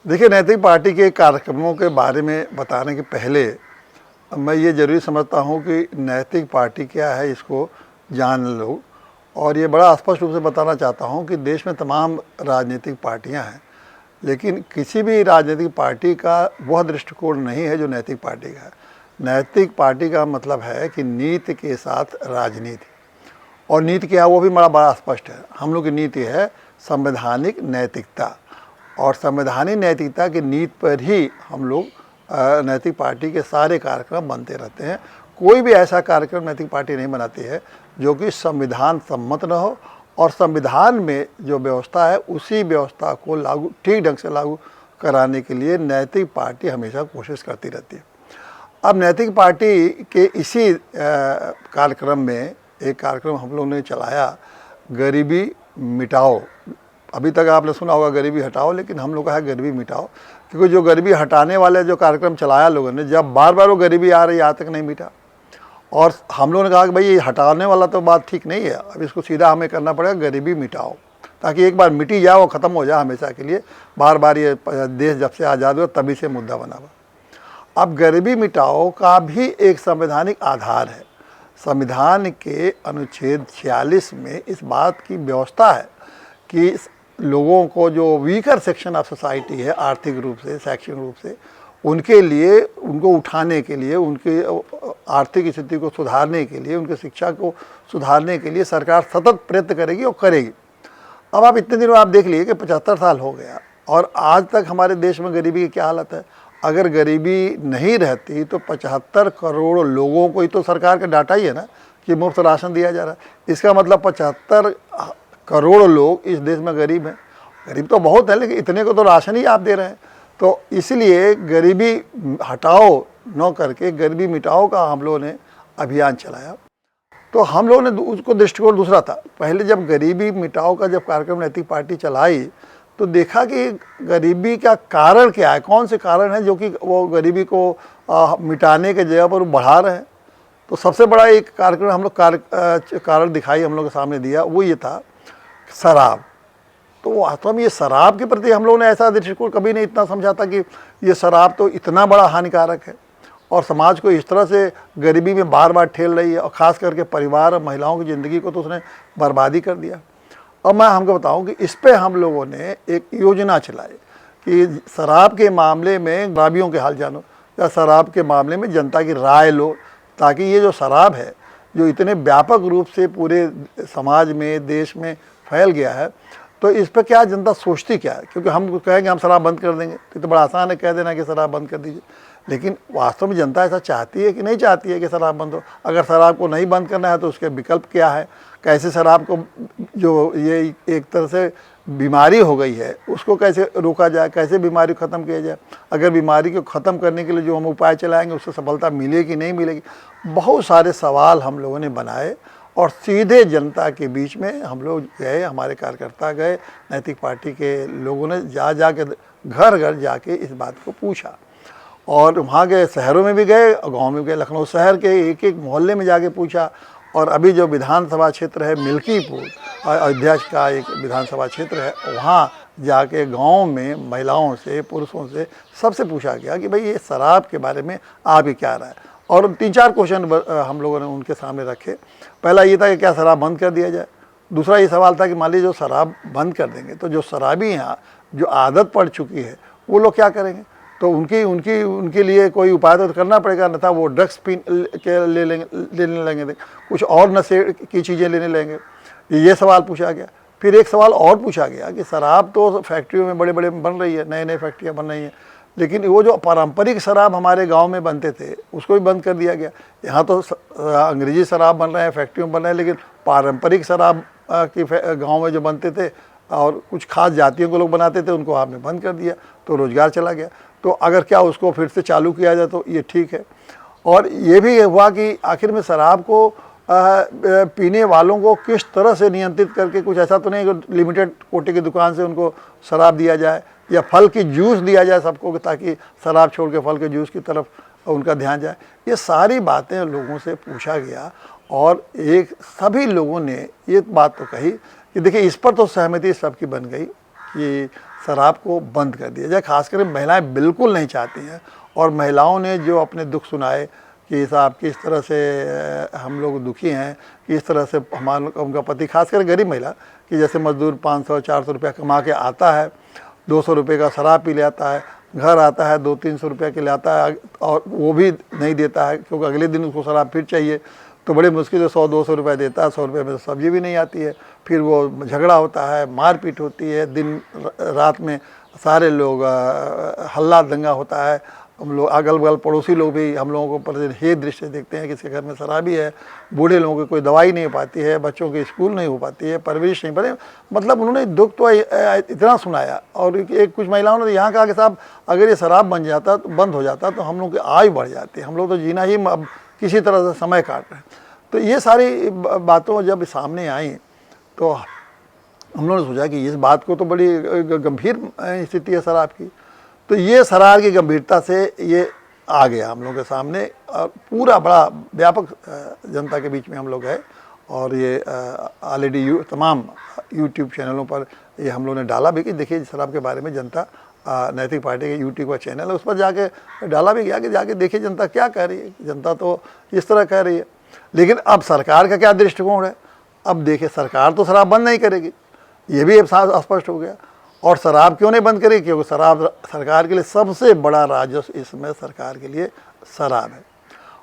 देखिए, नैतिक पार्टी के कार्यक्रमों के बारे में बताने के पहले मैं ये ज़रूरी समझता हूँ कि नैतिक पार्टी क्या है, इसको जान लो। और ये बड़ा स्पष्ट रूप से बताना चाहता हूँ कि देश में तमाम राजनीतिक पार्टियाँ हैं, लेकिन किसी भी राजनीतिक पार्टी का वह दृष्टिकोण नहीं है जो नैतिक पार्टी का है। नैतिक पार्टी का मतलब है कि नीति के साथ राजनीति, और नीति क्या है वो भी बड़ा बड़ा स्पष्ट है। हम लोग की नीति है संवैधानिक नैतिकता, और संवैधानिक नैतिकता की नीति पर ही हम लोग नैतिक पार्टी के सारे कार्यक्रम बनते रहते हैं। कोई भी ऐसा कार्यक्रम नैतिक पार्टी नहीं बनाती है जो कि संविधान सम्मत न हो, और संविधान में जो व्यवस्था है उसी व्यवस्था को लागू, ठीक ढंग से लागू कराने के लिए नैतिक पार्टी हमेशा कोशिश करती रहती है। अब नैतिक पार्टी के इसी कार्यक्रम में एक कार्यक्रम हम लोगों ने चलाया, गरीबी मिटाओ। अभी तक आपने सुना होगा गरीबी हटाओ, लेकिन हम लोग का है गरीबी मिटाओ, क्योंकि जो गरीबी हटाने वाले जो कार्यक्रम चलाया लोगों ने, जब बार बार वो गरीबी आ रही आज तक नहीं मिटा। और हम लोगों ने कहा कि भाई ये हटाने वाला तो बात ठीक नहीं है, अब इसको सीधा हमें करना पड़ेगा, गरीबी मिटाओ, ताकि एक बार मिटी जाए वो ख़त्म हो जाए हमेशा के लिए। बार बार ये देश जब से आज़ाद हुआ तभी से मुद्दा बना हुआ। अब गरीबी मिटाओ का भी एक संवैधानिक आधार है। संविधान के अनुच्छेद 46 में इस बात की व्यवस्था है कि लोगों को जो वीकर सेक्शन ऑफ सोसाइटी है, आर्थिक रूप से, शैक्षणिक रूप से, उनके लिए, उनको उठाने के लिए, उनके आर्थिक स्थिति को सुधारने के लिए, उनकी शिक्षा को सुधारने के लिए सरकार सतत प्रयत्न करेगी और करेगी। अब आप इतने दिनों आप देख लिए कि 75 साल हो गया और आज तक हमारे देश में गरीबी की क्या हालत है। अगर गरीबी नहीं रहती तो 75 करोड़ लोगों को ही तो सरकार का डाटा ही है ना कि मुफ्त राशन दिया जा रहा है। इसका मतलब 75 करोड़ लोग इस देश में गरीब हैं। गरीब तो बहुत है, लेकिन इतने को तो राशन ही आप दे रहे हैं। तो इसलिए गरीबी हटाओ न करके गरीबी मिटाओ का हम लोगों ने अभियान चलाया। तो हम लोगों ने उसको दृष्टिकोण दूसरा था। पहले जब गरीबी मिटाओ का जब कार्यक्रम नैतिक पार्टी चलाई तो देखा कि गरीबी का कारण क्या है, कौन से कारण है जो कि वो गरीबी को मिटाने के जगह पर बढ़ा रहे हैं। तो सबसे बड़ा एक कार्यक्रम हम लोग कारण दिखाई हम लोग के सामने दिया, वो ये था शराब। तो वास्तव में ये शराब के प्रति हम लोगों ने ऐसा दृष्टिकोण कभी नहीं इतना समझा था कि ये शराब तो इतना बड़ा हानिकारक है और समाज को इस तरह से गरीबी में बार बार ठेल रही है, और ख़ास करके परिवार और महिलाओं की ज़िंदगी को तो उसने बर्बादी कर दिया। अब मैं हमको बताऊं कि इस पे हम लोगों ने एक योजना चलाई कि शराब के मामले में शराबियों के हाल जानो, या शराब के मामले में जनता की राय लो, ताकि ये जो शराब है जो इतने व्यापक रूप से पूरे समाज में, देश में फैल गया है, तो इस पर क्या जनता सोचती क्या है। क्योंकि हम कहेंगे हम शराब बंद कर देंगे तो बड़ा आसान है कह देना कि शराब बंद कर दीजिए, लेकिन वास्तव में जनता ऐसा चाहती है कि नहीं चाहती है कि शराब बंद हो। अगर शराब को नहीं बंद करना है तो उसके विकल्प क्या है, कैसे शराब को, जो ये एक तरह से बीमारी हो गई है, उसको कैसे रोका जाए, कैसे बीमारी को ख़त्म किया जाए। अगर बीमारी को ख़त्म करने के लिए जो हम उपाय चलाएंगे उससे सफलता मिलेगी नहीं मिलेगी। बहुत सारे सवाल हम लोगों ने बनाए और सीधे जनता के बीच में हम लोग गए, हमारे कार्यकर्ता गए, नैतिक पार्टी के लोगों ने जा के घर घर जाके इस बात को पूछा। और वहाँ गए, शहरों में भी गए, गांव में गए, लखनऊ शहर के एक एक मोहल्ले में जाके पूछा। और अभी जो विधानसभा क्षेत्र है मिल्कीपुर, अयोध्या का एक विधानसभा क्षेत्र है, वहाँ जाके गांव में महिलाओं से, पुरुषों से, सबसे पूछा गया कि भाई ये शराब के बारे में आपकी क्या राय है। और 3-4 क्वेश्चन हम लोगों ने उनके सामने रखे। पहला ये था कि क्या शराब बंद कर दिया जाए। दूसरा ये सवाल था कि मान लीजिए जो शराब बंद कर देंगे तो जो शराबी हैं, जो आदत पड़ चुकी है, वो लोग क्या करेंगे। तो उनके लिए कोई उपाय तो करना पड़ेगा, न था वो ड्रग्स लेने लगेंगे, कुछ और नशे की चीज़ें लेने लगेंगे। ये सवाल पूछा गया। फिर एक सवाल और पूछा गया कि शराब तो फैक्ट्रियों में बड़े बड़े बन रही है, नए नए फैक्ट्रियाँ बन रही हैं, लेकिन वो जो पारंपरिक शराब हमारे गांव में बनते थे उसको भी बंद कर दिया गया। यहाँ तो अंग्रेजी शराब बन रहे हैं, फैक्ट्रियों में बन रहे हैं, लेकिन पारंपरिक शराब की गांव में जो बनते थे और कुछ खास जातियों को लोग बनाते थे, उनको आपने बंद कर दिया, तो रोज़गार चला गया। तो अगर क्या उसको फिर से चालू किया जाए तो ये ठीक है। और ये भी हुआ कि आखिर में शराब को पीने वालों को किस तरह से नियंत्रित करके, कुछ ऐसा तो नहीं कि लिमिटेड कोटे की दुकान से उनको शराब दिया जाए या फल की जूस दिया जाए सबको, ताकि शराब छोड़ के फल के जूस की तरफ उनका ध्यान जाए। ये सारी बातें लोगों से पूछा गया और सभी लोगों ने ये बात तो कही कि देखिए इस पर तो सहमति सबकी बन गई कि शराब को बंद कर दिया जाए। खासकर महिलाएं बिल्कुल नहीं चाहती हैं, और महिलाओं ने जो अपने दुख सुनाए कि साहब किस तरह से हम लोग दुखी हैं, किस तरह से हमारा उनका पति, खासकर गरीब महिला, कि जैसे मजदूर 500-400 रुपया कमा के आता है, 200 रुपये का शराब पी ले आता है, घर आता है 200-300 रुपये के ले आता है, और वो भी नहीं देता है क्योंकि अगले दिन उसको शराब फिर चाहिए, तो बड़े मुश्किल से 100-200 रुपये देता है। 100 रुपये में तो सब्जी भी नहीं आती है, फिर वो झगड़ा होता है, मारपीट होती है, दिन रात में सारे लोग हल्ला दंगा होता है। हम लोग अगल बगल पड़ोसी लोग भी हम लोगों को प्रतिदिन हे दृश्य देखते हैं कि इसके घर में शराबी है, बूढ़े लोगों की कोई दवाई नहीं हो पाती है, बच्चों की स्कूल नहीं हो पाती है, परवरिश नहीं पड़े, मतलब उन्होंने दुख तो इतना सुनाया। और एक कुछ महिलाओं ने तो यहाँ कहा कि साहब अगर ये शराब बन जाता तो बंद हो जाता तो हम लोग की आयु बढ़ जाती, हम लोग तो जीना ही अब किसी तरह से समय काट रहे हैं। तो ये सारी बातों जब सामने आई तो हम लोगों ने सोचा कि इस बात को तो बड़ी गंभीर स्थिति है शराब की, तो ये शराब की गंभीरता से ये आ गया हम लोगों के सामने, और पूरा बड़ा व्यापक जनता के बीच में हम लोग गए, और ये ऑलरेडी तमाम यूट्यूब चैनलों पर ये हम लोगों ने डाला भी कि देखिए शराब के बारे में जनता, नैतिक पार्टी के यूट्यूब का चैनल है उस पर जाके डाला भी गया कि जाके देखिए जनता क्या कह रही है। जनता तो इस तरह कह रही है, लेकिन अब सरकार का क्या दृष्टिकोण है। अब देखिए सरकार तो शराब बंद नहीं करेगी, ये भी स्पष्ट हो गया। और शराब क्यों नहीं बंद करेगी, क्योंकि शराब सरकार के लिए सबसे बड़ा राजस्व इसमें सरकार के लिए शराब है।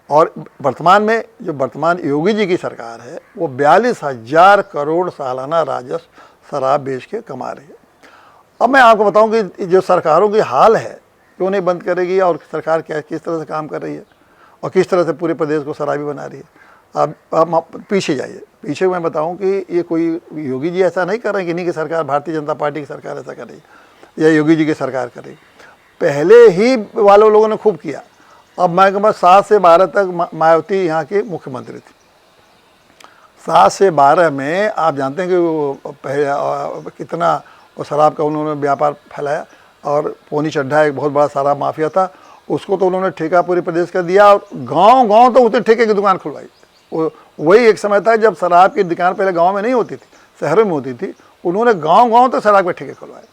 और वर्तमान में जो वर्तमान योगी जी की सरकार है वो 42,000 करोड़ सालाना राजस्व शराब बेच के कमा रही है। अब मैं आपको बताऊं कि जो सरकारों की हाल है क्यों नहीं बंद करेगी, और सरकार क्या किस तरह से काम कर रही है, और किस तरह से पूरे प्रदेश को शराबी बना रही है। आप पीछे जाइए, पीछे मैं बताऊं कि ये कोई योगी जी ऐसा नहीं कर रहे हैं कि इन्हीं की सरकार, भारतीय जनता पार्टी की सरकार ऐसा कर रही है या योगी जी की सरकार कर रही है। पहले ही वालों लोगों ने खूब किया। अब मैं कहूँगा 7 से 12 तक मायावती यहाँ के मुख्यमंत्री थी। 7 से 12 में आप जानते हैं कि वो पहले कितना वो शराब का उन्होंने व्यापार फैलाया, और पौनी चड्ढा एक बहुत बड़ा शराब माफिया था, उसको तो उन्होंने ठेका पूरे प्रदेश का दिया, और गांव-गांव तो उतने ठेके की दुकान खुलवाई। वही एक समय था जब शराब की दुकान पहले गांव में नहीं होती थी, शहरों में होती थी, उन्होंने गांव-गांव तक शराब के ठेके खुलवाए।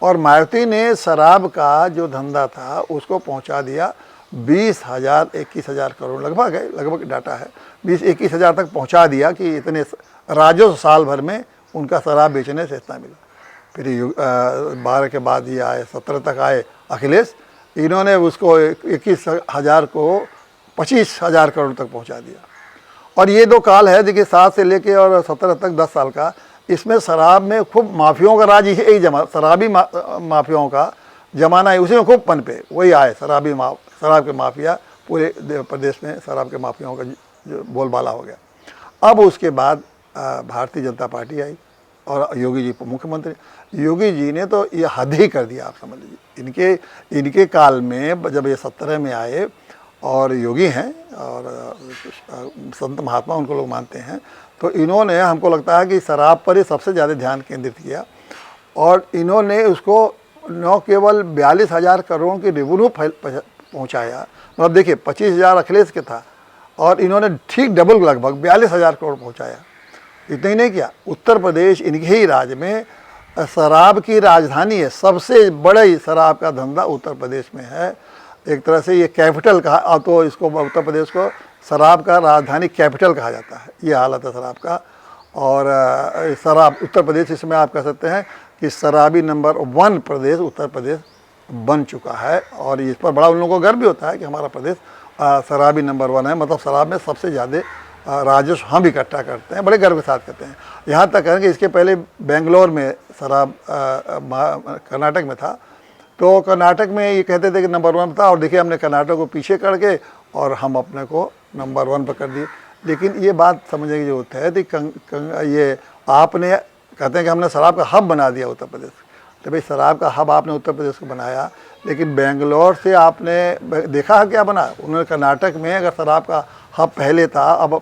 और मायावती ने शराब का जो धंधा था उसको पहुंचा दिया 20,000-21,000 करोड़ लगभग डाटा है, 20-21 हज़ार तक पहुंचा दिया कि इतने राजस्व साल भर में उनका शराब बेचने से इतना मिला। फिर 12 के बाद ये आए, 17 तक आए अखिलेश, इन्होंने उसको 21,000 को 25,000 करोड़ तक पहुंचा दिया। और ये 2 काल है, देखिए 7 से लेके और 17 तक 10 साल का, इसमें शराब में खूब माफियाओं का राज ही शराबी माफियाओं का जमाना है, उसी में खूब पनपे वही आए शराब के माफिया, पूरे प्रदेश में शराब के माफियाओं का जो बोलबाला हो गया। अब उसके बाद भारतीय जनता पार्टी आई और योगी जी मुख्यमंत्री। योगी जी ने तो ये हद ही कर दिया, आप समझ लीजिए। इनके काल में जब ये 17 में आए, और योगी हैं और संत महात्मा उनको लोग मानते हैं, तो इन्होंने हमको लगता है कि शराब पर ही सबसे ज़्यादा ध्यान केंद्रित किया, और इन्होंने उसको न केवल 42,000 करोड़ की रेवेन्यू पहुंचाया, मतलब देखिए 25,000 अखिलेश के था, और इन्होंने ठीक डबल लगभग 42,000 करोड़ पहुंचाया। इतना ही नहीं किया, उत्तर प्रदेश इनके ही राज्य में शराब की राजधानी है, सबसे बड़ा शराब का धंधा उत्तर प्रदेश में है। एक तरह से ये कैपिटल कहा, अब तो इसको उत्तर प्रदेश को शराब का राजधानी कैपिटल कहा जाता है, ये हालत है शराब का। और शराब उत्तर प्रदेश, इसमें आप कह सकते हैं कि शराबी नंबर 1 प्रदेश उत्तर प्रदेश बन चुका है, और इस पर बड़ा उन लोगों को गर्व भी होता है कि हमारा प्रदेश शराबी नंबर 1 है, मतलब शराब में सबसे ज़्यादा राजस्व हम इकट्ठा करते हैं, बड़े गर्व के साथ करते हैं। यहाँ तक है कि इसके पहले बेंगलोर में शराब कर्नाटक में था, तो कर्नाटक में ये कहते थे कि नंबर 1 था, और देखिए हमने कर्नाटक को पीछे करके और हम अपने को नंबर 1 पर कर दिए। लेकिन ये बात समझने की जरूरत है कि ये आपने कहते हैं कि हमने शराब का हब बना दिया उत्तर प्रदेश, तो भाई शराब का हब आपने उत्तर प्रदेश को बनाया, लेकिन बेंगलोर से आपने देखा है क्या बना। उन्होंने कर्नाटक में अगर शराब का हब पहले था, अब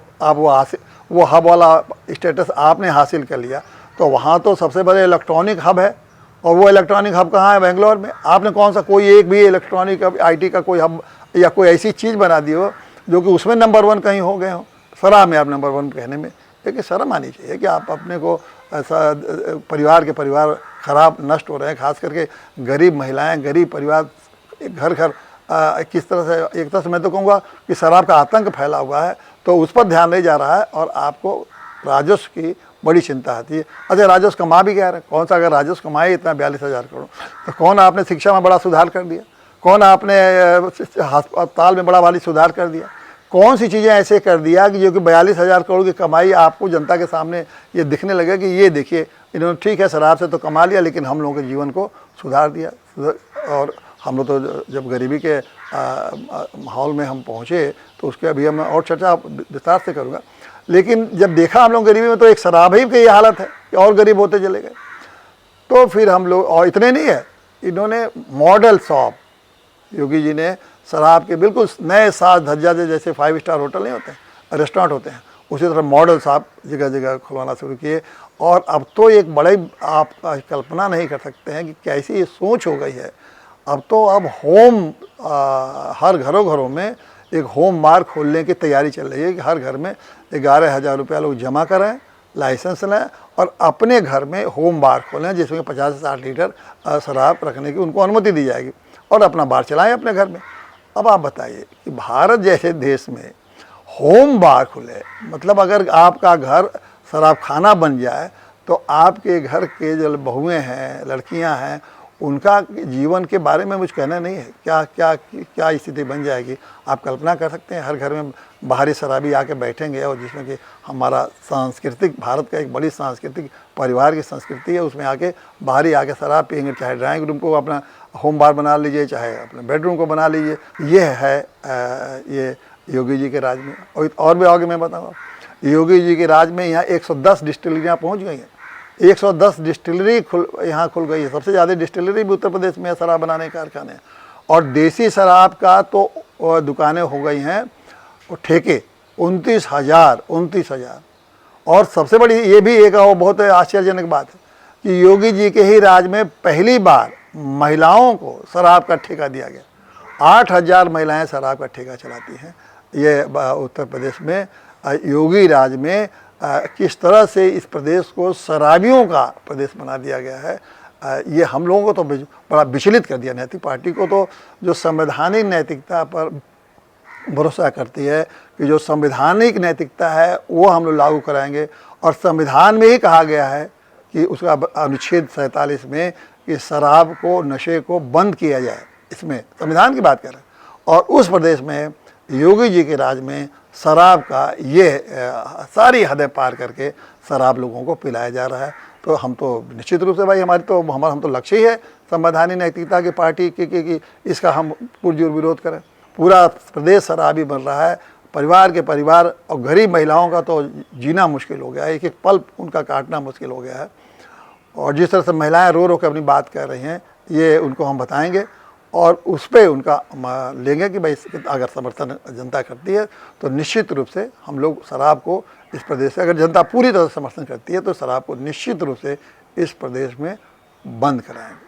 वो हब वाला स्टेटस आपने हासिल कर लिया, तो वहाँ तो सबसे बड़े इलेक्ट्रॉनिक हब है, और वो इलेक्ट्रॉनिक हब कहाँ है, बेंगलोर में। आपने कौन सा कोई एक भी इलेक्ट्रॉनिक IT का कोई हब या कोई ऐसी चीज़ बना दी हो जो कि उसमें नंबर 1 कहीं हो गए हो। शराब में आप नंबर 1 कहने में लेकिन शर्म आनी चाहिए कि आप अपने को ऐसा परिवार के परिवार खराब नष्ट हो रहे हैं, खास करके गरीब महिलाएं, गरीब परिवार घर घर किस तरह से, एक तरह से मैं तो कहूँगा कि शराब का आतंक फैला हुआ है, तो उस पर ध्यान नहीं जा रहा है और आपको राजस्व की बड़ी चिंता आती है। अच्छा, राजस्व कमा भी क्या रहे, कौन सा अगर राजस्व कमाए इतना 42,000 करोड़, तो कौन आपने शिक्षा में बड़ा सुधार कर दिया, कौन आपने अस्पताल में बड़ा भारी सुधार कर दिया, कौन सी चीज़ें ऐसे कर दिया कि जो कि 42,000 करोड़ की कमाई आपको जनता के सामने ये दिखने लगे कि ये देखिए इन्होंने ठीक है शराब से तो कमा लिया लेकिन हम लोगों के जीवन को सुधार दिया। और हम लोग तो जब गरीबी के माहौल में हम पहुँचे तो उसके अभी मैं और चर्चा विस्तार से करूँगा, लेकिन जब देखा हम लोग गरीबी में तो एक शराब ही की ये हालत है कि और गरीब होते चले गए। तो फिर हम लोग, और इतने नहीं है, इन्होंने मॉडल शॉप, योगी जी ने शराब के बिल्कुल नए साज धज्जा जैसे 5 स्टार होटल नहीं होते हैं, रेस्टोरेंट होते हैं, उसी तरह मॉडल शॉप जगह जगह खुलवाना शुरू किए। और अब तो एक बड़े, आप कल्पना नहीं कर सकते हैं कि कैसी ये सोच हो गई है। अब तो होम हर घरों में एक होम बार खोलने की तैयारी चल रही है कि हर घर में 11,000 रुपया लोग जमा कराएं, लाइसेंस लें और अपने घर में होम बार खोलें जिसमें 50 से 60 लीटर शराब रखने की उनको अनुमति दी जाएगी और अपना बार चलाएं अपने घर में। अब आप बताइए कि भारत जैसे देश में होम बार खुले, मतलब अगर आपका घर शराब खाना बन जाए तो आपके घर के जो बहुएँ हैं, लड़कियां हैं, उनका जीवन के बारे में मुझे कहना नहीं है, क्या क्या क्या स्थिति बन जाएगी। आप कल्पना कर सकते हैं हर घर में बाहरी शराबी आके बैठेंगे और जिसमें कि हमारा सांस्कृतिक, भारत का एक बड़ी सांस्कृतिक परिवार की संस्कृति है, उसमें आके बाहरी आके शराब पियेंगे। चाहे ड्राइंग रूम को अपना होम बार बना लीजिए, चाहे अपने बेडरूम को बना लीजिए। ये है ये योगी जी के राज में। और भी आगे मैं बताऊँगा, योगी जी के राज में यहाँ 110 डिस्टिलरियाँ पहुँच गई हैं। 110 डिस्टिलरी यहाँ खुल गई है। सबसे ज़्यादा डिस्टिलरी भी उत्तर प्रदेश में शराब बनाने के कारखाने, और देसी शराब का तो दुकानें हो गई हैं और ठेके 29,000। और सबसे बड़ी ये भी एक बहुत आश्चर्यजनक बात है कि योगी जी के ही राज में पहली बार महिलाओं को शराब का ठेका दिया गया। 8,000 महिलाएं शराब का ठेका चलाती हैं। ये उत्तर प्रदेश में योगी राज में किस तरह से इस प्रदेश को शराबियों का प्रदेश बना दिया गया है, ये हम लोगों को तो बड़ा विचलित कर दिया। नैतिक पार्टी को तो जो संवैधानिक नैतिकता पर भरोसा करती है कि जो संवैधानिक नैतिकता है वो हम लोग लागू कराएंगे, और संविधान में ही कहा गया है कि उसका अनुच्छेद 47 में कि शराब को, नशे को बंद किया जाए, इसमें संविधान की बात कर रहे हैं। और उस प्रदेश में योगी जी के राज में शराब का ये सारी हदें पार करके शराब लोगों को पिलाया जा रहा है। तो हम तो निश्चित रूप से भाई हम तो लक्ष्य ही है संवैधानिक नैतिकता की पार्टी कि इसका हम पुरजोर विरोध करें। पूरा प्रदेश शराबी बन रहा है, परिवार के परिवार और गरीब महिलाओं का तो जीना मुश्किल हो गया है, एक एक पल उनका काटना मुश्किल हो गया है। और जिस तरह से महिलाएं रो रो के अपनी बात कर रही हैं, ये उनको हम बताएंगे और उस पर उनका लेंगे कि भाई अगर समर्थन जनता करती है तो निश्चित रूप से हम लोग शराब को इस प्रदेश से, अगर जनता पूरी तरह से समर्थन करती है तो शराब को निश्चित रूप से इस प्रदेश में बंद कराएंगे।